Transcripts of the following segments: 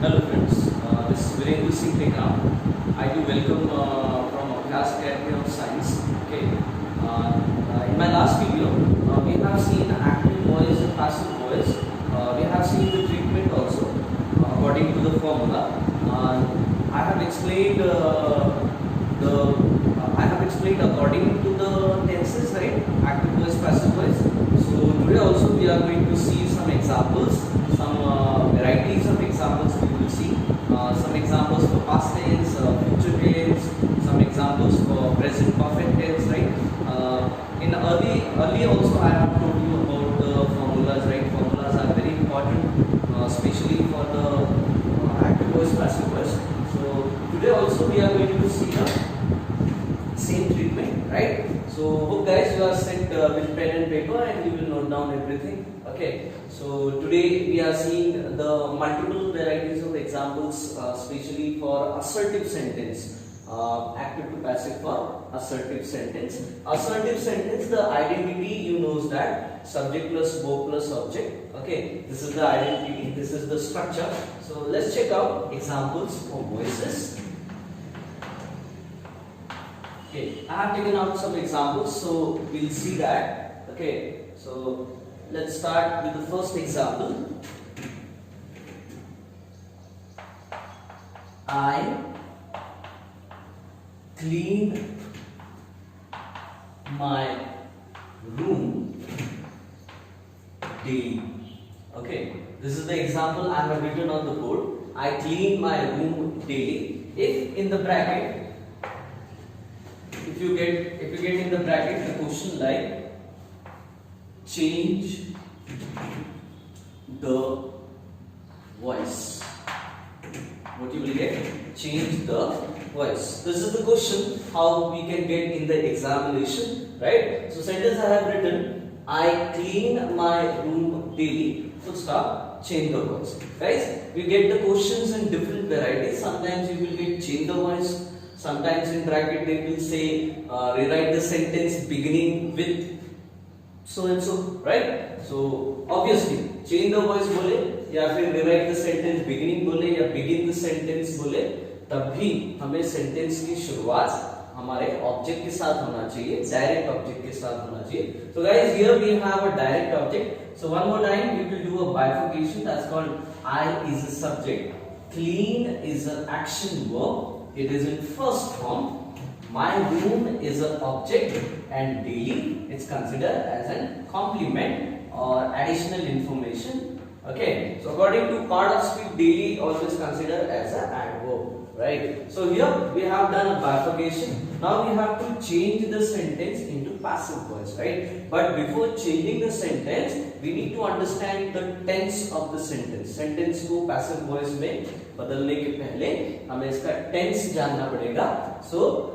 Hello friends, this is Virendra Singh Tekam. I do welcome from Abhyas Academy of Science. Okay. In my last video, we have seen active voice and passive voice. We have seen the treatment also according to the formula. I have explained according to the tenses, right? Active voice, passive voice. So today also we are going to see some examples, some varieties of examples we will see. Some examples for past tense, future tense, some examples for present perfect tense, right? In early also I have told you about the formulas, right? Formulas are very important, especially for the active voice, passive voice. So today also we are going to see the same treatment, right? So hope guys you are set with pen and paper and you will note down everything. Okay, so today we are seeing the multiple varieties of examples, especially for assertive sentence. Active to passive for assertive sentence. Assertive sentence, the identity you knows that subject plus verb plus object. Okay, this is the identity, this is the structure. So let's check out examples for voices. Okay, I have taken out some examples, so we'll see that. Okay, so let's start with the first example. I clean my room daily. Okay, this is the example I have written on the board. I clean my room daily. If in the bracket, if you get in the bracket the question like change the voice, what you will get? Change the voice. This is the question how we can get in the examination, right? So sentence I have written, I clean my room daily, full stop, change the voice. Guys, we get the questions in different varieties. Sometimes you will get change the voice. Sometimes in bracket they will say rewrite the sentence beginning with so and so, right? So obviously change the voice बोले या फिर rewrite the sentence beginning बोले या begin the sentence बोले, तब भी हमें sentence की शुरुआत हमारे object के साथ होना चाहिए, direct object के साथ होना चाहिए. So guys, here we have a direct object. So one more time we will do a bifurcation. That's called I is a subject, clean is an action verb. It is in first form. My room is an object and daily it's considered as a complement or additional information. Okay, so according to part of speech, daily always considered as an adverb, right? So here we have done a bifurcation. Now we have to change the sentence into passive voice, right? But before changing the sentence, we need to understand the tense of the sentence. Sentence को passive voice में बदलने के पहले हमें इसका tense जानना पड़ेगा. So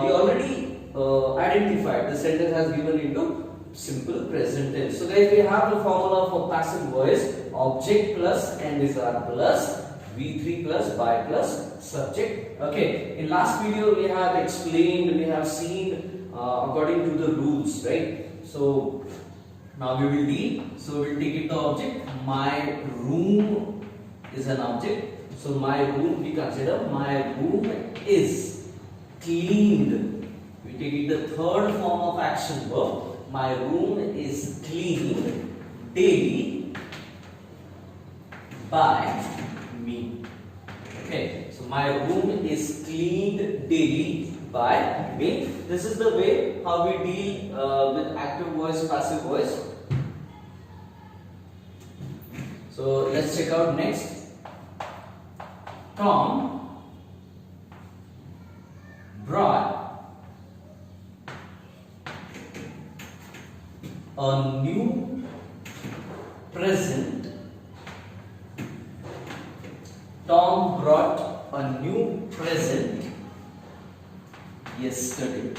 we already identified the sentence has given into simple present tense. So guys, we have the formula for passive voice: object plus NSR plus V3 plus by plus subject. Okay, in last video we have explained, we have seen according to the rules, right? So now we will deal. So we will take it the object. My room is an object. So my room, we consider my room is cleaned. We take it the third form of action verb. My room is cleaned daily by me. Okay, so my room is cleaned daily by me. This is the way how we deal with active voice, passive voice. So let's check out next. Tom brought a new present. Tom brought a new present yesterday.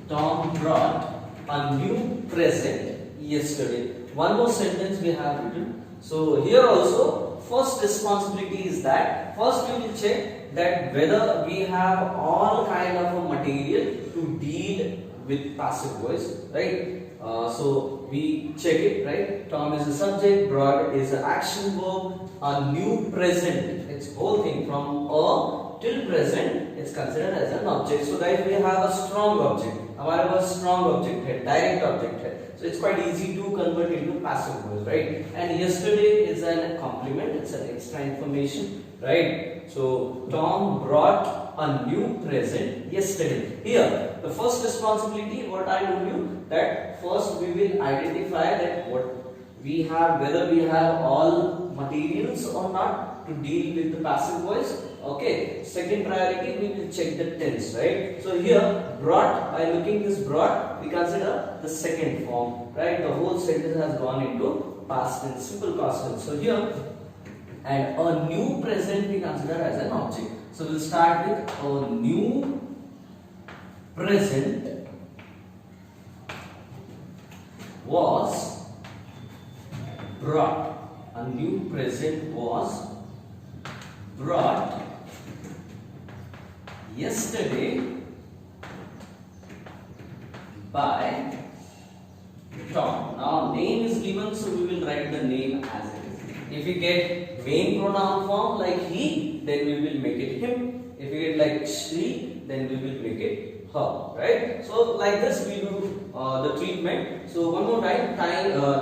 Tom brought a new present yesterday. One more sentence we have written. So here also, first responsibility is that first we will check that whether we have all kind of a material to deal with passive voice, right? So we check it, right? Tom is the subject, brought is the action verb, a new present, it's whole thing from a till present, it's considered as an object. So guys, we have a strong object, हमारे पास strong object है, direct object है, so it's quite easy to convert into passive voice, right? And yesterday is a complement, it's an extra information, right? So Tom brought a new present yesterday. Here, the first responsibility, what I told you, that first we will identify that what we have, whether we have all materials or not to deal with the passive voice. Okay. Second priority, we will check the tense, right? So here, brought, by looking this brought, we consider the second form, right? The whole sentence has gone into past tense, simple past tense. So here, and a new present we consider as an object. So we'll start with a new present was brought. A new present was brought yesterday by Tom. Now name is given, so we will write the name as it is. If we get main pronoun form like he, then we will make it him. If we get like she, then we will make it her, right? So like this we do the treatment. So one more time,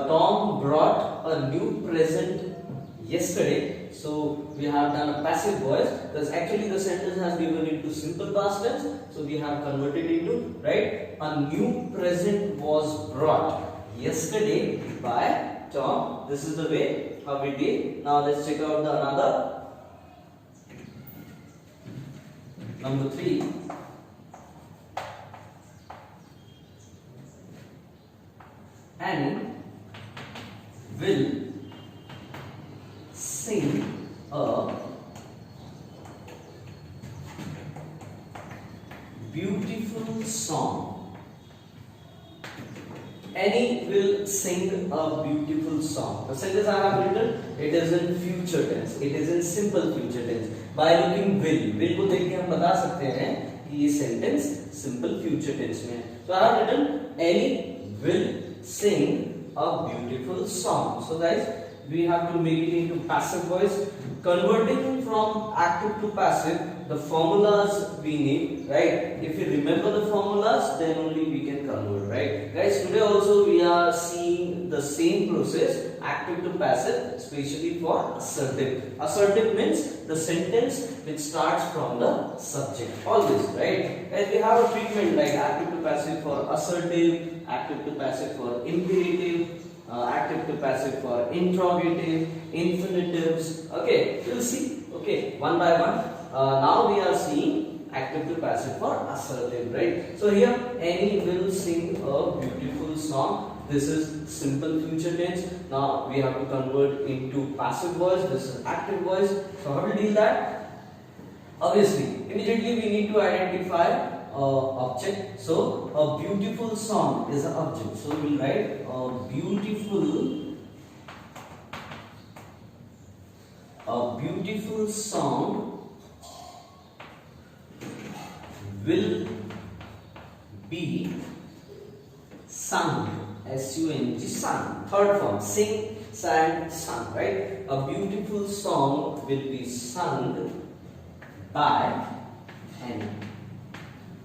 Tom brought a new present yesterday. So we have done a passive voice. Thus actually the sentence has given into simple past tense. So we have converted into, right? A new present was brought yesterday by Tom. This is the way how we did. Now let's check out the another. Number 3. Annie will sing a beautiful song. Annie will sing a beautiful song. The sentence I have written, it is in future tense. It is in simple future tense. By looking will को देख के हम बता सकते हैं कि ये sentence simple future tense में है. So I have written Annie will sing a beautiful song. So guys, we have to make it into passive voice. Converting from active to passive, the formulas we need, right? If you remember the formulas, then only we can convert, right? Guys, today also we are seeing the same process, active to passive, especially for assertive. Assertive means the sentence which starts from the subject, always, right? Guys, we have a treatment like active to passive for assertive, active to passive for imperative, active to passive for interrogative, infinitives. Okay, we'll see. Okay, one by one. Now we are seeing active to passive for assertive, right? So here, Annie will sing a beautiful song. This is simple future tense. Now we have to convert into passive voice. This is active voice. So how to deal that? Obviously, immediately we need to identify object. So a beautiful song is an object. So we will write a beautiful song will be sung. S-U-N-G, sung. Third form, sing, sang, sung, right? A beautiful song will be sung by Annie.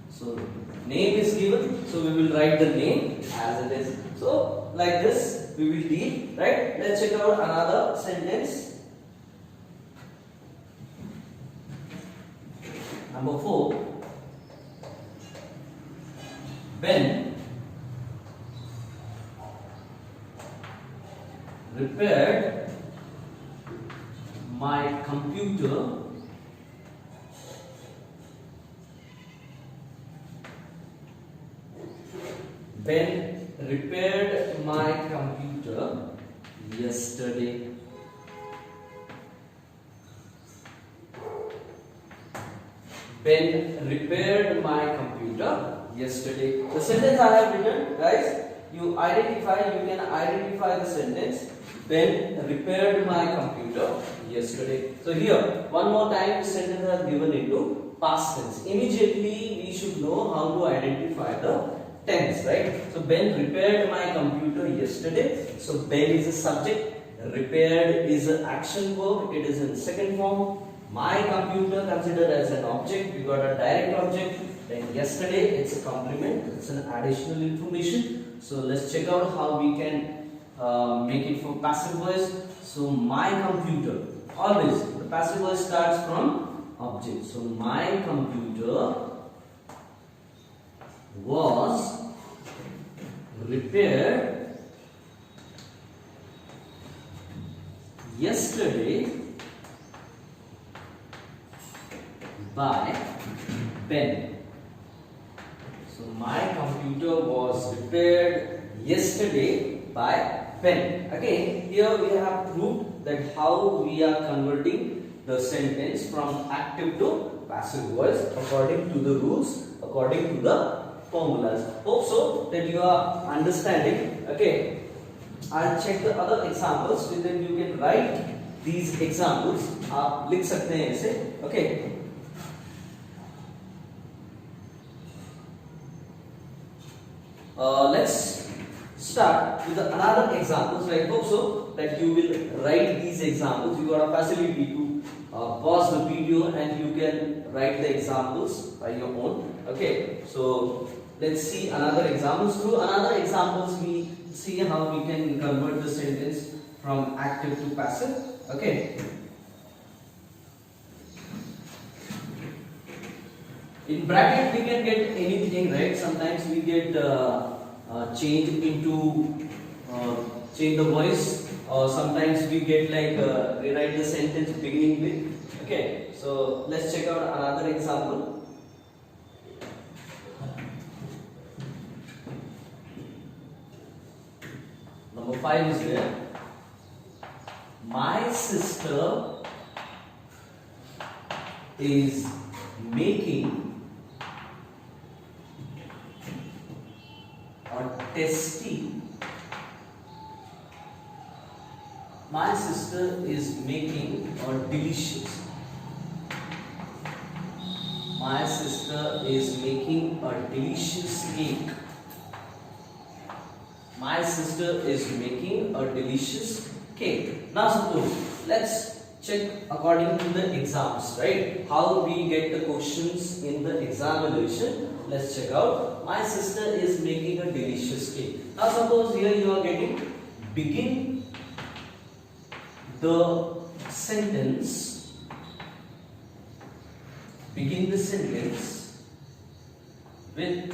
So name is given, so we will write the name as it is. So like this we will deal, right? Let's check out another sentence. Number 4. Ben repaired my computer Ben repaired my computer yesterday. Ben repaired my computer yesterday. The sentence I have written, guys, you can identify the sentence. Ben repaired my computer yesterday. So here, one more time, the sentence is given into past tense. Immediately, we should know how to identify the tense, right? So Ben repaired my computer yesterday. So Ben is a subject, repaired is an action verb, it is in second form. My computer considered as an object, we got a direct object. Then yesterday it's a complement, it's an additional information. So let's check out how we can make it for passive voice. So my computer, always the passive voice starts from object. So my computer was repaired yesterday by Ben. So my computer was repaired yesterday by Ben. Again, here we have proved that how we are converting the sentence from active to passive voice according to the rules, according to the formulas. Hope so that you are understanding. Okay, I'll check the other examples, so then you can write these examples. आप लिख सकते हैं ऐसे. Okay. Let's start with another examples. I hope so that you will write these examples. You got a facility to pause the video and you can write the examples by your own. Okay, so let's see another examples. Through another examples, we see how we can convert the sentence from active to passive. Okay. In bracket we can get anything, right? Sometimes we get change the voice, or sometimes we get like rewrite the sentence beginning with. Okay, so let's check out another example. Number 5 is there. My sister is making tasty. My sister is making or delicious. My sister is making a delicious cake. My sister is making a delicious cake. Now suppose, let's check according to the exams, right? How we get the questions in the examination. Let's check out. My sister is making a delicious cake. Now suppose here you are getting begin the sentence. Begin the sentence with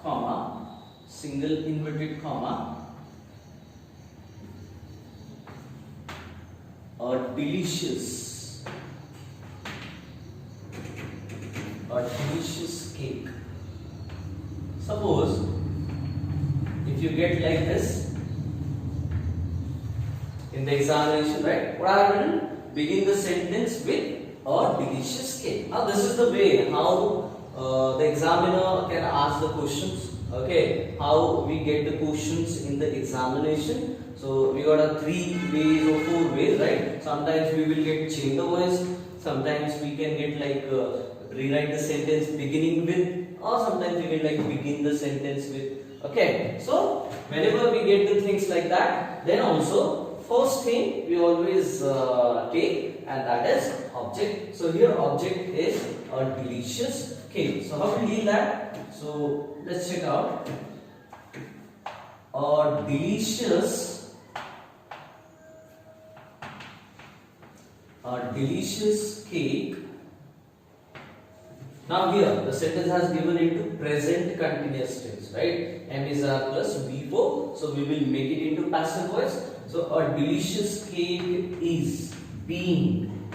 comma, single inverted comma, a delicious cake. Suppose if you get like this in the examination, right? What I have written? Begin the sentence with a delicious cake. Now this is the way how the examiner can ask the questions. Okay, how we get the questions in the examination. So we got a 3 ways or 4 ways, right? Sometimes we will get change the voice. Sometimes we can get like rewrite the sentence beginning with, or sometimes we can like begin the sentence with. Okay, so whenever we get the things like that, then also first thing we always take, and that is object. So here object is a delicious cake. So how we deal that? So let's check out. A delicious cake. Now here the sentence has given into present continuous tense, right? M is R plus V4, so we will make it into passive voice. So a delicious cake is being.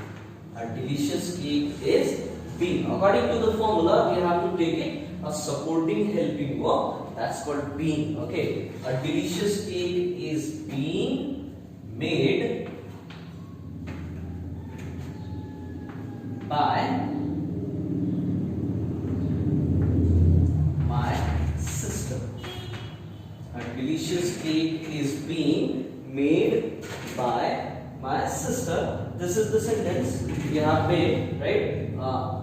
A delicious cake is being. According to the formula, we have to take it a supporting helping verb. That's called being. Okay. A delicious cake is being made by my sister. A delicious cake is being made by my sister. This is the sentence we have made, right?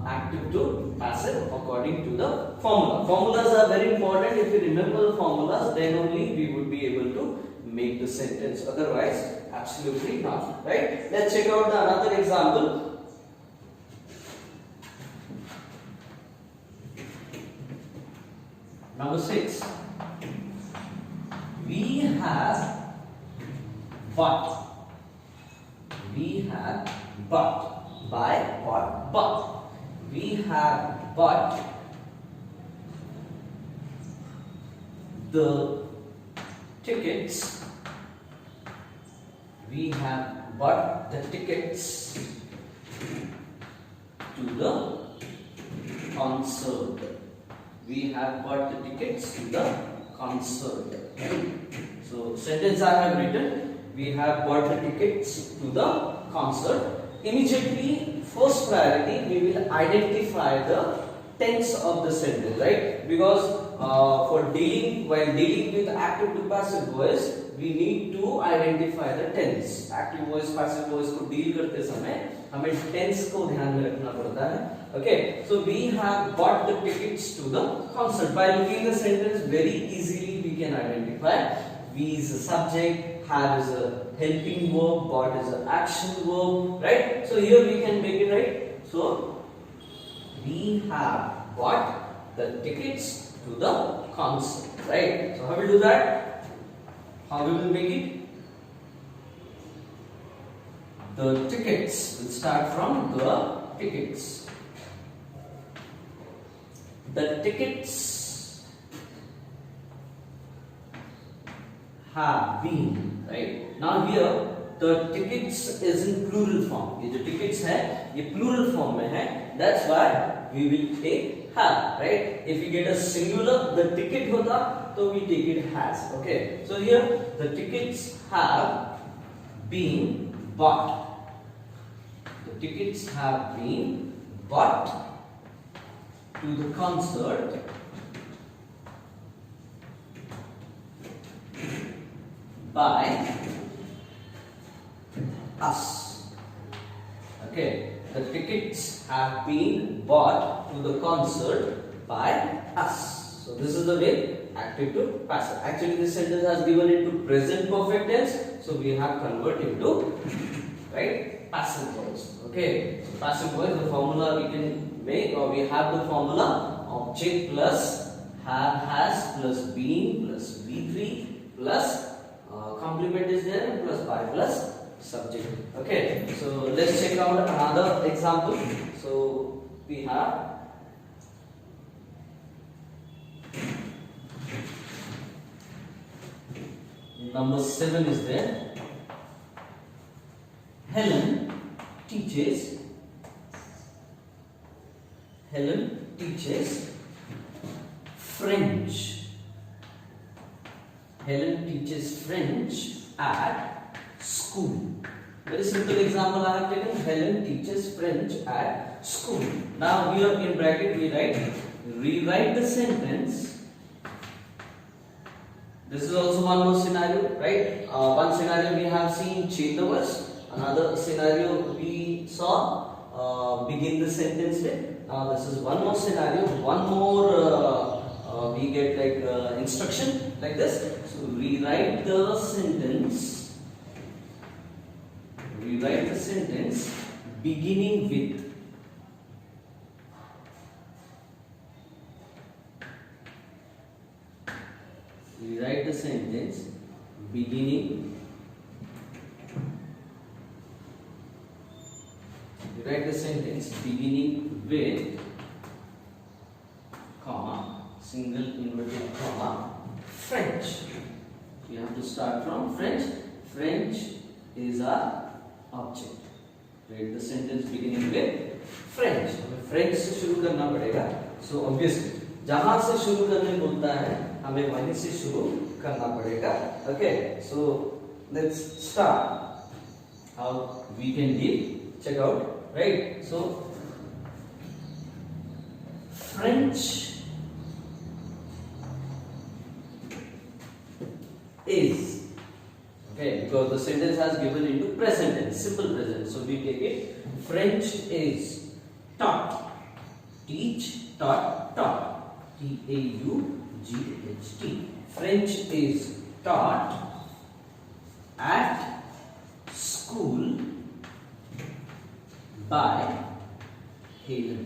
Active to passive according to the formula. Formulas are very important. If you remember the formulas, then only we would be able to make the sentence. Otherwise, absolutely not. Right? Let's check out another example. Number 6. We have but. We have but. By what? But. We have but the tickets. We have but the tickets to the concert. We have bought the tickets to the concert. So sentence I have written, we have bought the tickets to the concert. Immediately, first priority, we will identify the tense of the sentence, right? Because while dealing with active to passive voice, we need to identify the tense. Active voice, passive voice को deal करते समय हमें tense को ध्यान में रखना पड़ता है. Okay, so we have bought the tickets to the concert. By looking the sentence, very easily we can identify. We is a subject, have is a helping verb, bought is an action verb, right? So here we can make it right. So we have bought the tickets to the concert, right? So how will we do that? How we will make it? The tickets will start from the tickets. The tickets have been, right? Now here the tickets is in plural form. ये जो tickets है ये plural form में है. That's why we will take have, right? If we get a singular, the ticket होता तो we take it has. Okay. So here the tickets have been bought. The tickets have been bought to the concert by us. Okay, the tickets have been bought to the concert by us. So this is the way active to passive. Actually this sentence has given into present perfect tense, so we have converted into right passive voice. Okay, so passive voice, the formula we can make, or we have the formula object plus have, has plus been plus V3 plus complement is there and plus by plus subject. Okay, so let's check out another example. So we have number 7 is there. Helen teaches French. Helen teaches French at school. Very simple example I have taken. Helen teaches French at school. Now here in bracket we rewrite the sentence. This is also one more scenario, right? One scenario we have seen change the verse. Another scenario we saw begin the sentence with. Now this is one more scenario. One more we get like instruction like this. So rewrite the sentence. Rewrite the sentence beginning with. Rewrite the sentence beginning. Rewrite the sentence beginning with comma, single inverted comma, French. You have to start from French. French is our object. Write the sentence beginning with French. French से शुरू करना पड़ेगा. So obviously जहाँ से शुरू करने बोलता है हमें वहीं से शुरू करना पड़ेगा. Okay, so let's start. How we can deal? Check out. Right? So French is, okay, because the sentence has given into present tense, simple present, so we take it. French is taught Teach, taught, taught. T-A-U-G-H-T. French is taught at school by Helen.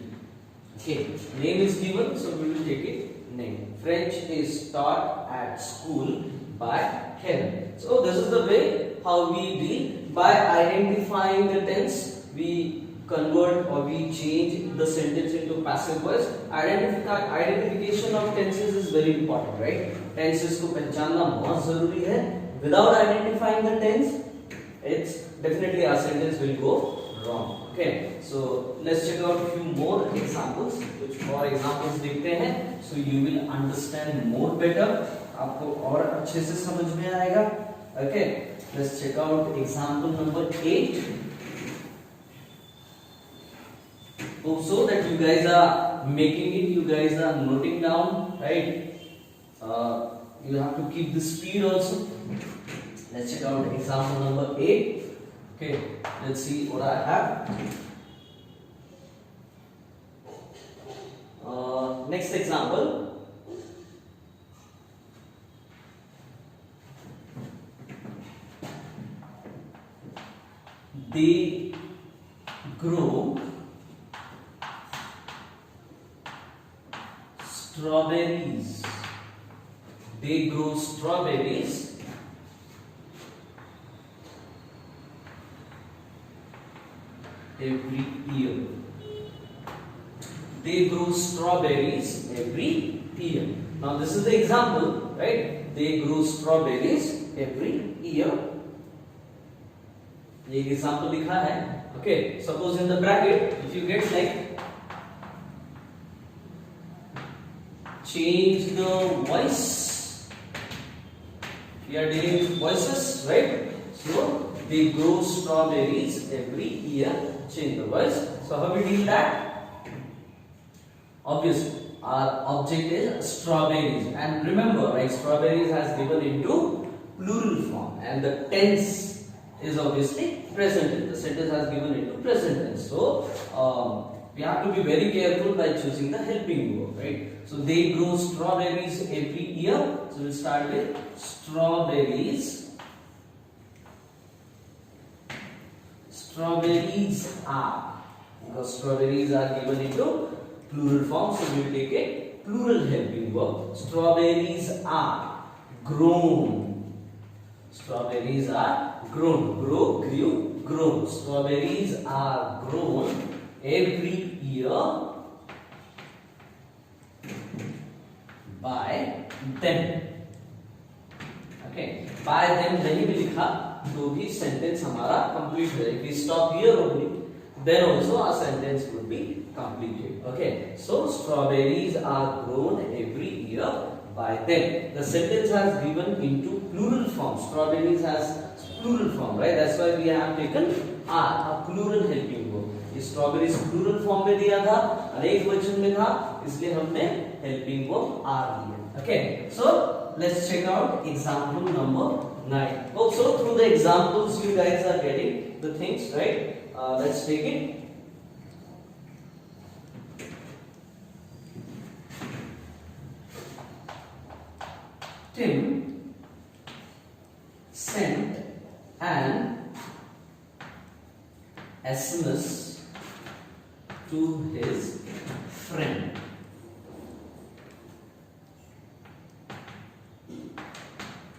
Okay, name is given, so we will take it name. French is taught at school by Helen. So this is the way how we deal. By identifying the tense, we convert or we change the sentence into passive voice. Identification of tenses is very important, right? Tenses को पहचानना बहुत जरूरी है. Without identifying the tense, it's definitely our sentence will go wrong. Okay, so let's check out a few more examples. कुछ और examples देखते हैं, so you will understand more better. आपको और अच्छे से समझ में आएगा. Okay, let's check out example number 8. So that you guys are making it, you guys are noting down, right? You have to keep the speed also. Let's check out example number 8. Okay, let's see what I have. Next example. They grow strawberries. They grow strawberries every year. They grow strawberries every year. Now this is the example, right? They grow strawberries every year. ये example लिखा है. Okay, suppose in the bracket, if you get like change the voice. We are dealing with voices, right? So they grow strawberries every year. Change the voice. So how we deal that? Obviously, our object is strawberries, and remember, right? Strawberries has given into plural form, and the tense is obviously present tense. The sentence has given into present tense. So we have to be very careful by choosing the helping verb, right? So they grow strawberries every year. So we'll start with strawberries. Strawberries are, because strawberries are given into plural form, so we will take a plural helping verb. Strawberries are grown. Strawberries are grown. Grow, grew, grown. Strawberries are grown every year by them. Okay, by them नहीं भी लिखा तो भी sentence हमारा complete है. If we stop here only, then also our sentence would be completed. Okay, so strawberries are grown every year by them. The sentence has given into plural form. Strawberries has plural form, right? That's why we have taken a plural helping verb. ये strawberries plural form में दिया था, अनेक वचन में था, इसलिए हमने helping verb are दिया. Okay, so let's check out example number 9. Also through the examples you guys are getting the things, right? Let's take it. Tim sent an SMS to his friend.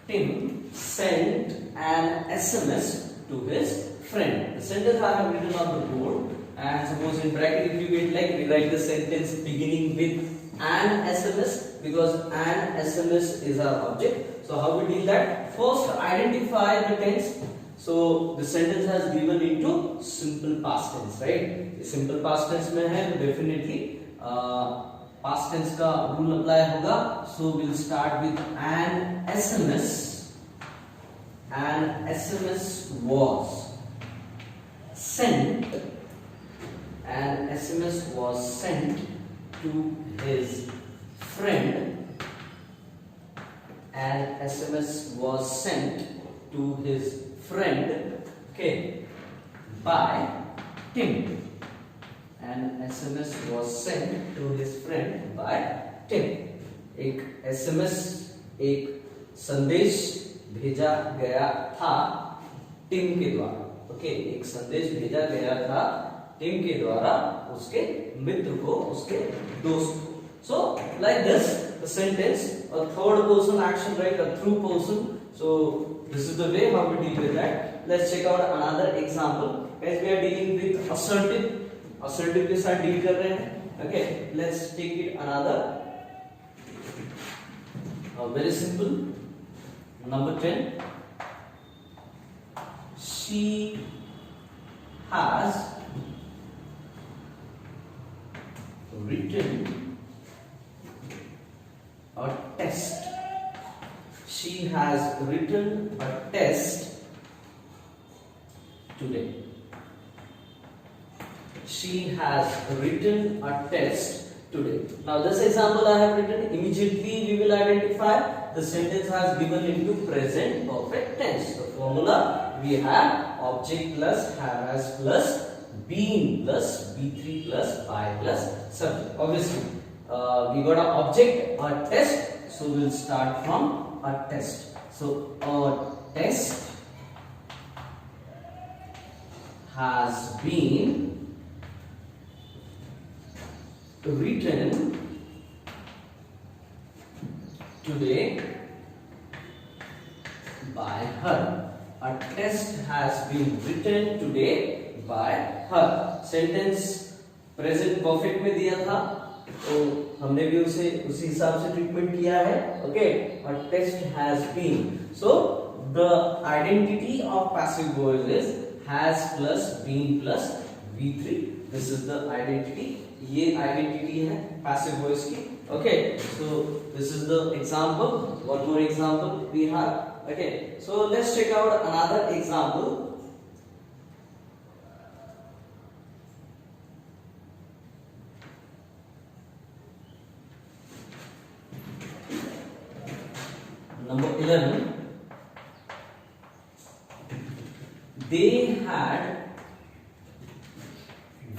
Tim sent an SMS to his friend. The sentence I have written on the board, and suppose in bracket if you get like, we write the sentence beginning with an SMS, because an SMS is our object. So how we deal that? First identify the tense. So the sentence has given into simple past tense, right? Simple past tense में है तो definitely past tense का rule apply होगा. So we'll start with an SMS. An SMS was sent. An SMS was sent to his friend. An SMS was sent to his friend, okay, by Tim. An SMS was sent to his friend by Tim. एक SMS, एक संदेश भेजा गया था Tim के द्वारा. Okay, एक संदेश भेजा गया था टिम के द्वारा उसके मित्र को, उसके दोस्त को. So like this, the sentence, a third person action, right? A through person. So this is the way how we deal with that. Let's check out another example. Guys, we are dealing with assertive. Assertive के साथ deal कर रहे हैं. Okay, let's take it another. Very simple. Number 10. She has written a test. She has written a test today. She has written a test today. Now this example I have written, immediately we will identify the sentence has given into present perfect tense. The formula we have object plus has plus been plus be3 plus by plus subject. Obviously we got an object, a test, so we'll start from a test. So a test has been written today by her. A test has been written today by her. Sentence present perfect में दिया था, तो हमने भी उसी हिसाब से treatment किया है. Okay, a test has been. So the identity of passive voice is has plus been plus v3. This is the identity. ये आइडेंटिटी है पैसिव वॉइस की. Okay, so this is the example. One more example we have. Okay, so let's check out another example. Number 11. They had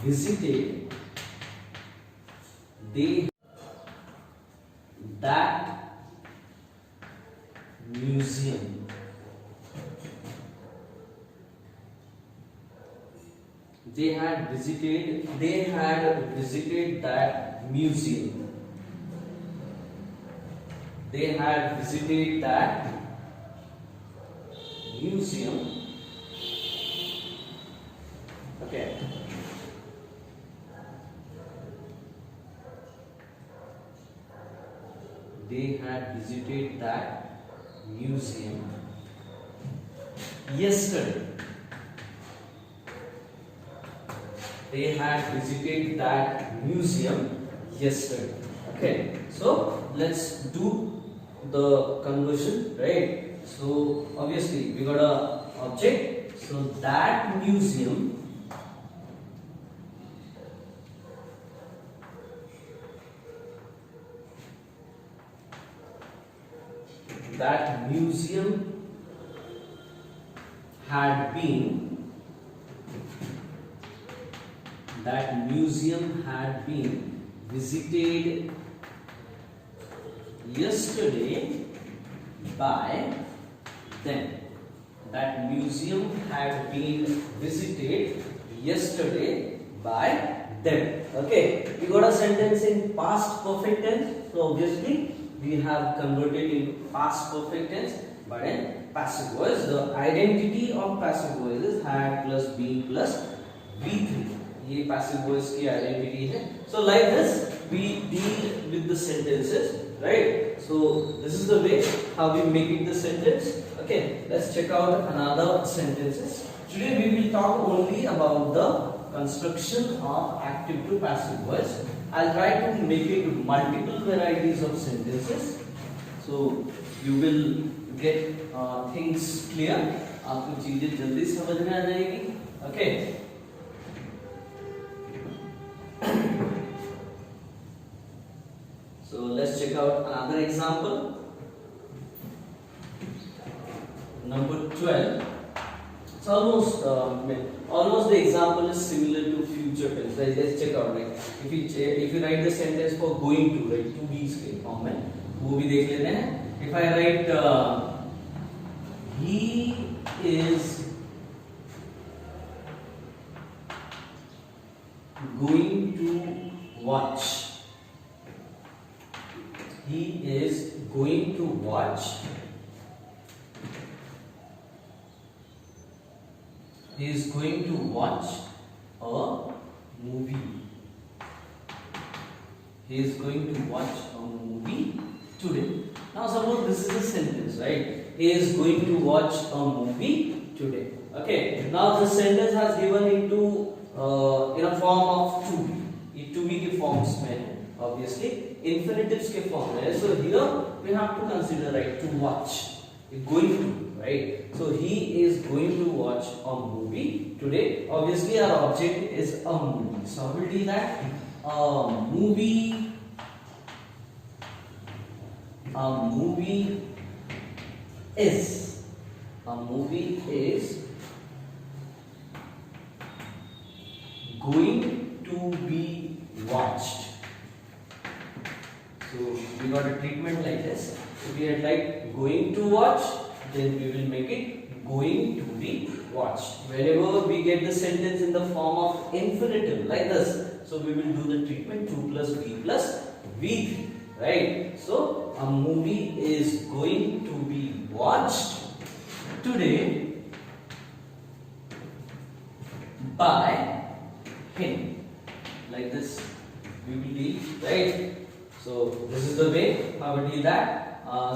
visited that museum. They had visited that museum. They had visited that museum. Okay. They had visited that museum yesterday. They had visited that museum yesterday. Okay, so let's do the conversion, right? So obviously we got a object, so that museum had been visited yesterday by them. That museum had been visited yesterday by them. Okay, we got a sentence in past perfect tense, so obviously we have converted into past perfect tense, but in passive voice the identity of passive voice is had plus been plus v3. ये passive voice की identity है. So like this we deal with the sentences, right? So this is the way how we make it the sentence. Okay, let's check out another sentences. Today we will talk only about the construction of active to passive voice. I'll try to make it multiple varieties of sentences, so you will get things clear. आपको चीजें जल्दी समझ में आ जाएगी. Okay. So let's check out another example. Number 12. It's almost the example is similar to future tense. Let's check out. Like if you write the sentence for going to, right, to be के form में वो भी देख लेते हैं. If I write he is going to watch. He is going to watch. He is going to watch a movie. He is going to watch a movie today. Now suppose this is a sentence, right? He is going to watch a movie today. Okay. Now the sentence has given into in a form of to be. ये to be के forms में है, obviously infinitives के form में है. So here we have to consider, right, to watch. Going to, right? So he is going to watch a movie today. Obviously our object is a movie. So I will do that. A movie is going to be watched. So we got a treatment like this. If we had like going to watch, then we will make it going to be watched. Whenever we get the sentence in the form of infinitive like this, so we will do the treatment 2 plus b plus v3, right? So a movie is going to be watched today by him. Like this we will deal, right? So this is the way how we deal that.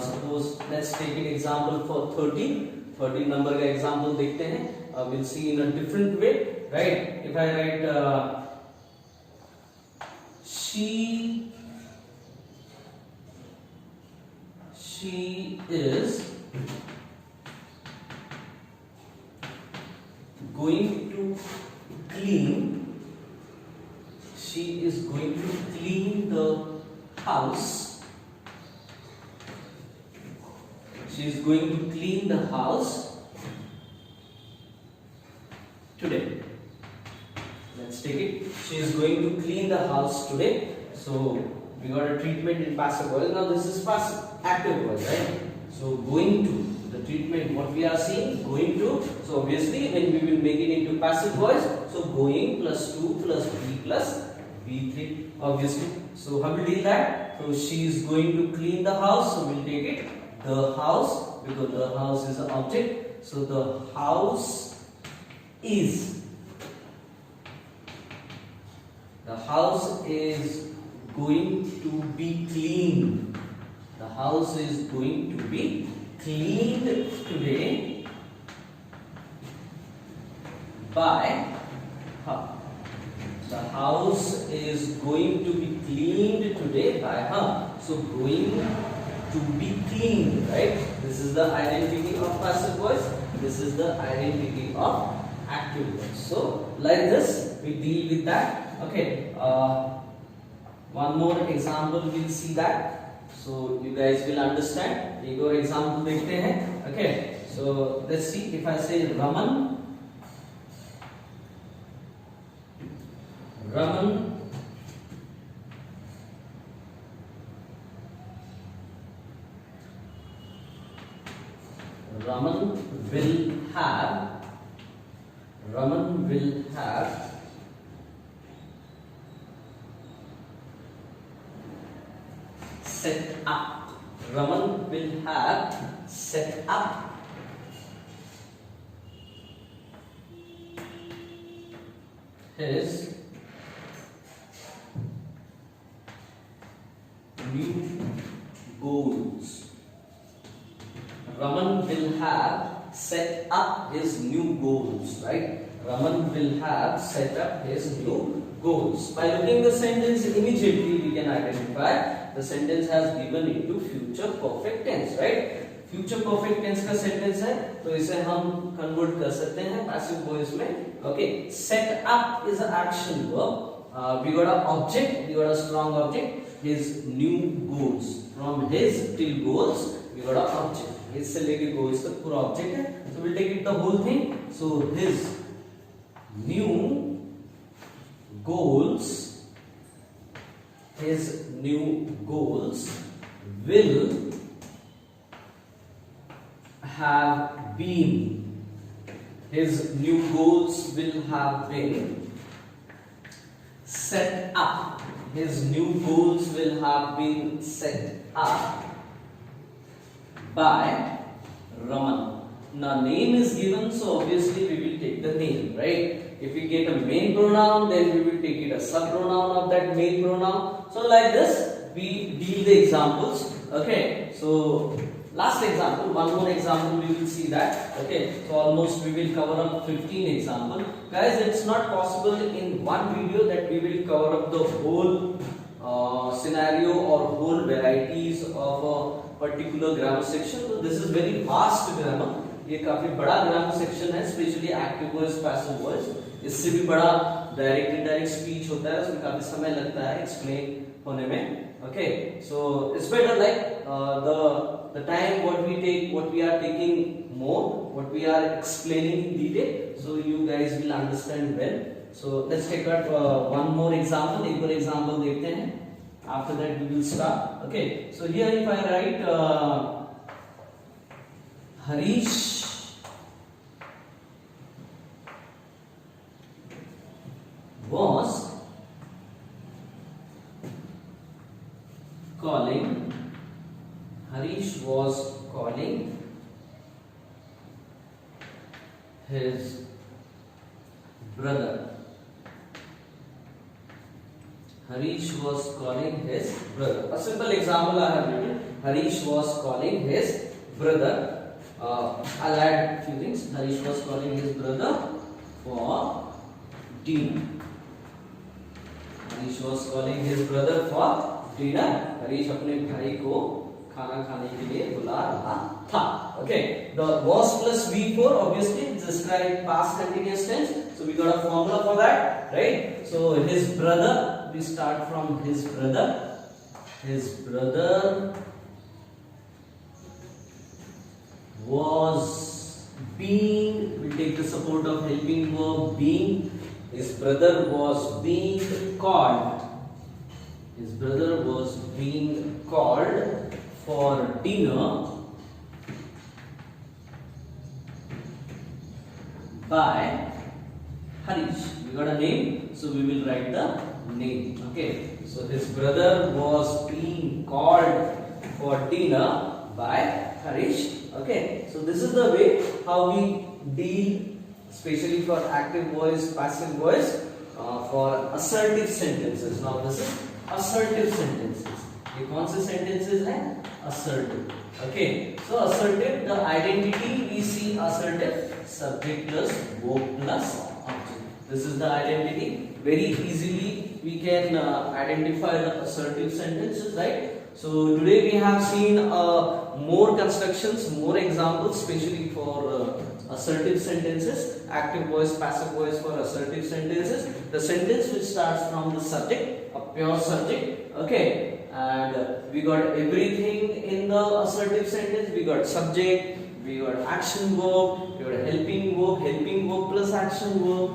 Suppose let's take an example for 13 number का example देखते हैं. We'll see in a different way, right? If I write she is going to clean. She is going to clean the house. She is going to clean the house today. Let's take it. She is going to clean the house today. So we got a treatment in passive voice. Now this is passive, active voice, right? So going to, the treatment what we are seeing, going to. So obviously when we will make it into passive voice, so going plus 2 plus b plus v3, obviously. So how will we do that? So she is going to clean the house. So we'll take it the house, because the house is an object. So the house is going to be cleaned. The house is going to be cleaned today by her. The house is going to be cleaned today by her. So going to be cleaned, right? This is the identity of passive voice. This is the identity of active voice. So like this we deal with that. Okay. One more example we'll see that. So you guys will understand. एक और example देखते हैं. Okay. So let's see. If I say Raman will have set up. Raman will have set up his new goals. Raman will have set up his new goals, right? Raman will have set up his new goals. By looking the sentence immediately we can identify the sentence has given into future perfect tense, right? Future perfect tense का sentence है, तो इसे हम convert कर सकते हैं passive voice में. Okay, set up is an action verb. We got an object, we got a strong object, his new goals. From his till goals, we got an object. इससे लेके goes तक पूरा object है, so we'll take it the whole thing. So his new goals will have been, his new goals will have been set up, his new goals will have been set up by Raman. Now name is given, so obviously we will take the name, right? If we get a main pronoun, then we will take it a subpronoun of that main pronoun. So like this we deal the examples. Okay, so last example, one more example we will see that. Okay, so almost we will cover up 15 examples. Guys, it's not possible in one video that we will cover up the whole scenario or whole varieties of a particular grammar section. So this is very vast grammar. ये काफी बड़ा grammar section है, specially active voice, passive voice. इससे भी बड़ा direct indirect speech होता है, उसमें काफी समय लगता है एक्सप्लेन होने में. Okay, so it's better like the time what we are taking more, what we are explaining in detail, so you guys will understand well. So let's take out one more example. एक और example देखते हैं. After that we will start. Okay, so here if I write Harish was calling his brother. Harish was calling his brother. A simple example I have written. Harish was calling his brother. I'll add few things. Harish was calling his brother for dinner. Harish was calling his brother for dinner. Harish अपने भाई को खाना खाने के लिए बुला रहा था. Okay, the was plus V4 obviously describe past continuous tense. So we got a formula for that, right? So his brother, we start from his brother. His brother was being, we take the support of helping verb being. His brother was being called. His brother was being called for dinner by Harish. We got a name, so we will write the name. Okay, so his brother was being called for dinner by Harish. Okay, so this is the way how we deal, especially for active voice, passive voice, for assertive sentences. Now this is assertive sentences. ये कौन से sentences हैं? Assertive. Okay, so assertive, the identity we see assertive, subject plus verb plus object. This is the identity. Very easily we can identify the assertive sentences, right? So today we have seen more constructions, more examples, especially for assertive sentences. Active voice, passive voice for assertive sentences. The sentence which starts from the subject, a pure subject. Okay, and we got everything in the assertive sentence. We got subject, we got action verb, we got helping verb plus action verb.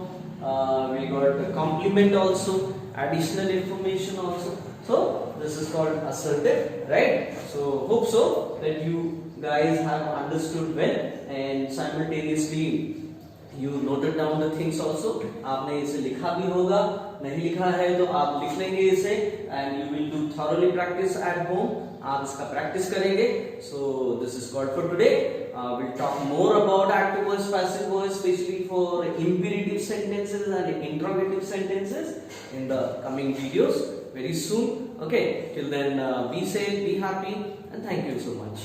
We got complement also, additional information also. So this is called assertive, right? So hope so that you guys have understood well and simultaneously you noted down the things also. आपने इसे लिखा भी होगा, नहीं लिखा है तो आप लिख लेंगे इसे, and you will do thoroughly practice at home. आप इसका practice करेंगे. So this is all for today. We'll talk more about active voice, passive voice, especially for imperative sentences and interrogative sentences in the coming videos very soon. Okay, till then be safe, be happy, and thank you so much.